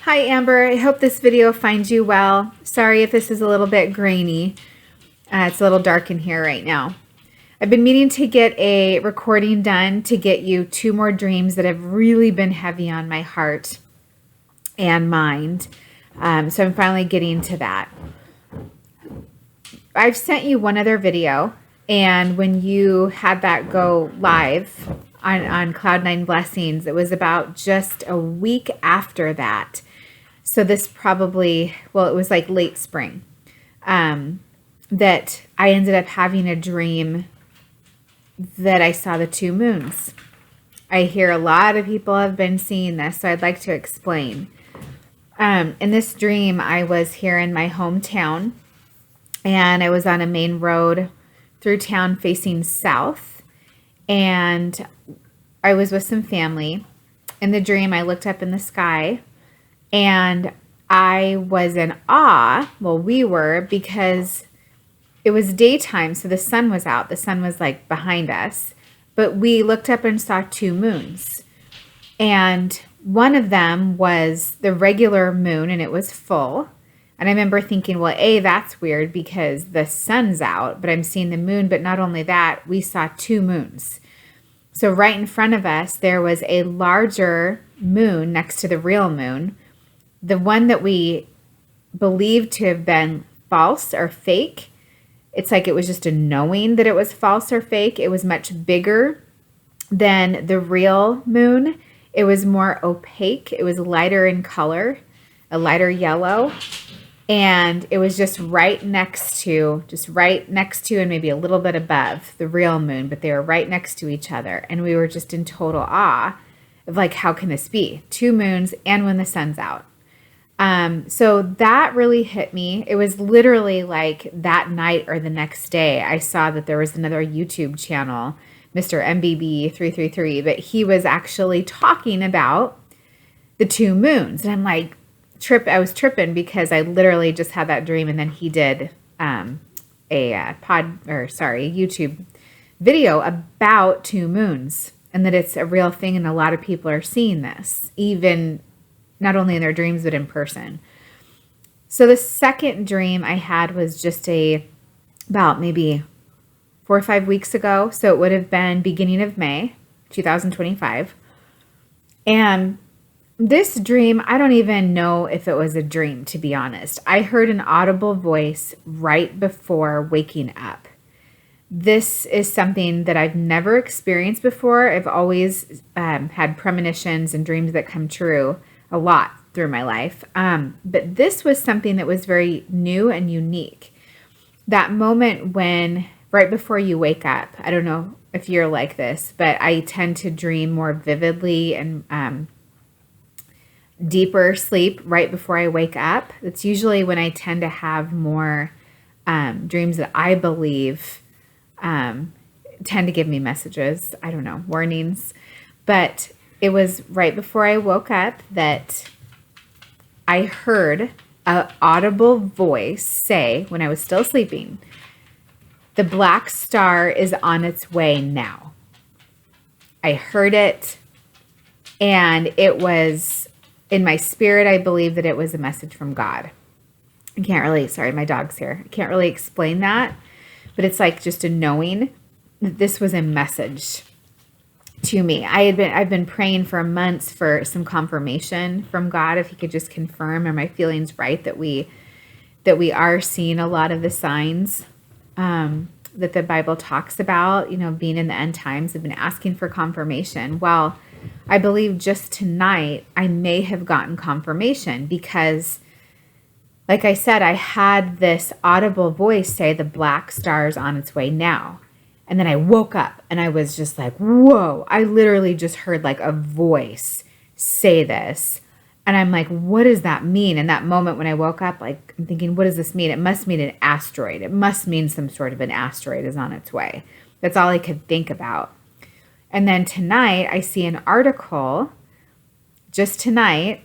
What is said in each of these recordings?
Hi Amber, I hope this video finds you well. Sorry if this is a little bit grainy. It's a little dark in here right now. I've been meaning to get a recording done to get you 2 more dreams that have really been heavy on my heart and mind. So I'm finally getting to that. I've sent you one other video, and when you had that go live on Cloud9 Blessings, it was about just a week after that. So this probably, well, it was like late spring, that I ended up having a dream that I saw the 2 moons. I hear a lot of people have been seeing this, so I'd like to explain. In this dream, I was here in my hometown, and I was on a main road through town facing south, and I was with some family. In the dream, I looked up in the sky, and I was in awe, well, we were, because it was daytime, so the sun was out. The sun was like behind us, but we looked up and saw 2 moons. And one of them was the regular moon, and it was full. And I remember thinking, well, that's weird because the sun's out, but I'm seeing the moon. But not only that, we saw 2 moons. So right in front of us, there was a larger moon next to the real moon. The one that we believed to have been false or fake, it's like it was just a knowing that it was false or fake. It was much bigger than the real moon. It was more opaque. It was lighter in color, a lighter yellow. And it was just right next to and maybe a little bit above the real moon, but they were right next to each other. And we were just in total awe of like, how can this be? 2 moons and when the sun's out. So that really hit me. It was literally like that night or the next day, I saw that there was another YouTube channel, Mr. MBB333, but he was actually talking about the 2 moons. And I'm like, I was tripping because I literally just had that dream. And then he did, a YouTube video about 2 moons, and that it's a real thing. And a lot of people are seeing this, even not only in their dreams, but in person. So the second dream I had was just about maybe 4 or 5 weeks ago. So it would have been beginning of May, 2025. And this dream, I don't even know if it was a dream, to be honest. I heard an audible voice right before waking up. This is something that I've never experienced before. I've always had premonitions and dreams that come true a lot through my life. But this was something that was very new and unique. That moment when, right before you wake up, I don't know if you're like this, but I tend to dream more vividly and deeper sleep right before I wake up. That's usually when I tend to have more dreams that I believe tend to give me messages. I don't know, warnings. But it was right before I woke up that I heard an audible voice say, when I was still sleeping, "The black star is on its way now." I heard it, and it was in my spirit. I believe that it was a message from God. I can't really, sorry, my dog's here. I can't really explain that, but it's like just a knowing that this was a message to me. I've been praying for months for some confirmation from God, if he could just confirm, are my feelings right, that we are seeing a lot of the signs that the Bible talks about, being in the end times. I've been asking for confirmation. Well, I believe just tonight I may have gotten confirmation because, like I said, I had this audible voice say, "The black star is on its way now." And then I woke up and I was just like, whoa, I literally just heard like a voice say this. And I'm like, what does that mean? In that moment when I woke up, like, I'm thinking, what does this mean? It must mean an asteroid. It must mean some sort of an asteroid is on its way. That's all I could think about. And then tonight I see an article just tonight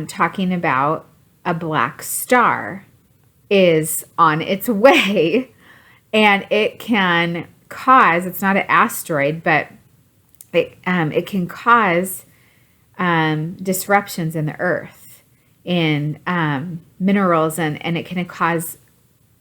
talking about a black star is on its way, and it can cause, it's not an asteroid, but it can cause disruptions in the earth. in minerals, and it can cause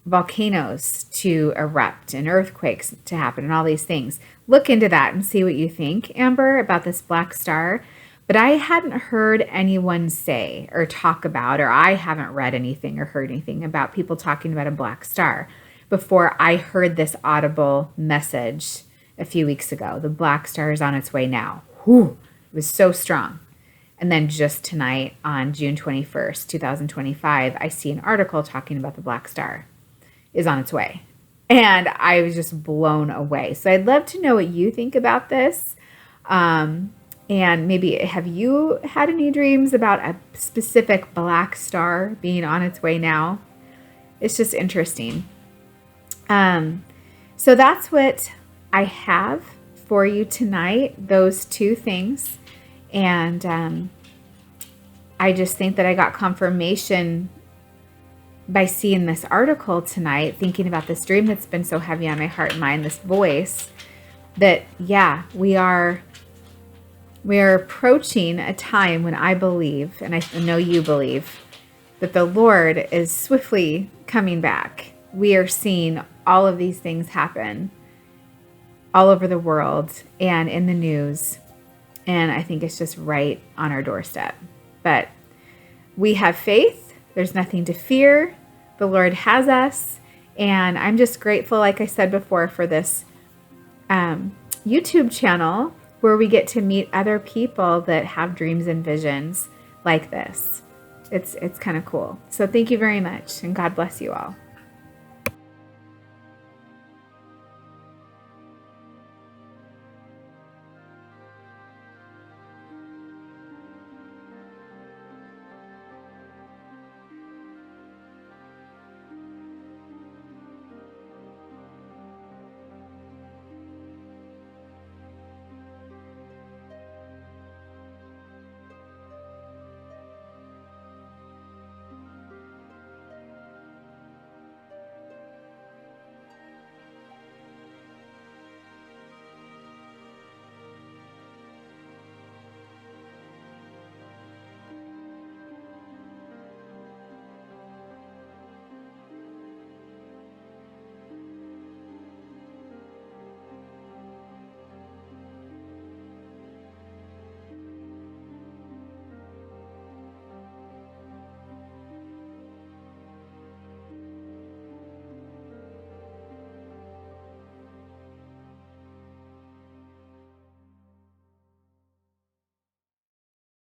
volcanoes to erupt and earthquakes to happen and all these things. Look into that and see what you think, Amber, about this black star. But I hadn't heard anyone say or talk about, or I haven't read anything or heard anything about people talking about a black star before I heard this audible message a few weeks ago. The black star is on its way now. Whew, it was so strong. And then just tonight on June 21st, 2025, I see an article talking about the black star is on its way. And I was just blown away. So I'd love to know what you think about this. And maybe have you had any dreams about a specific black star being on its way now? It's just interesting. So that's what I have for you tonight, those two things. And I just think that I got confirmation by seeing this article tonight, thinking about this dream that's been so heavy on my heart and mind, this voice, that, yeah, we are approaching a time when I believe, and I know you believe, that the Lord is swiftly coming back. We are seeing all of these things happen all over the world and in the news. And I think it's just right on our doorstep. But we have faith. There's nothing to fear. The Lord has us. And I'm just grateful, like I said before, for this YouTube channel where we get to meet other people that have dreams and visions like this. It's kind of cool. So thank you very much, and God bless you all.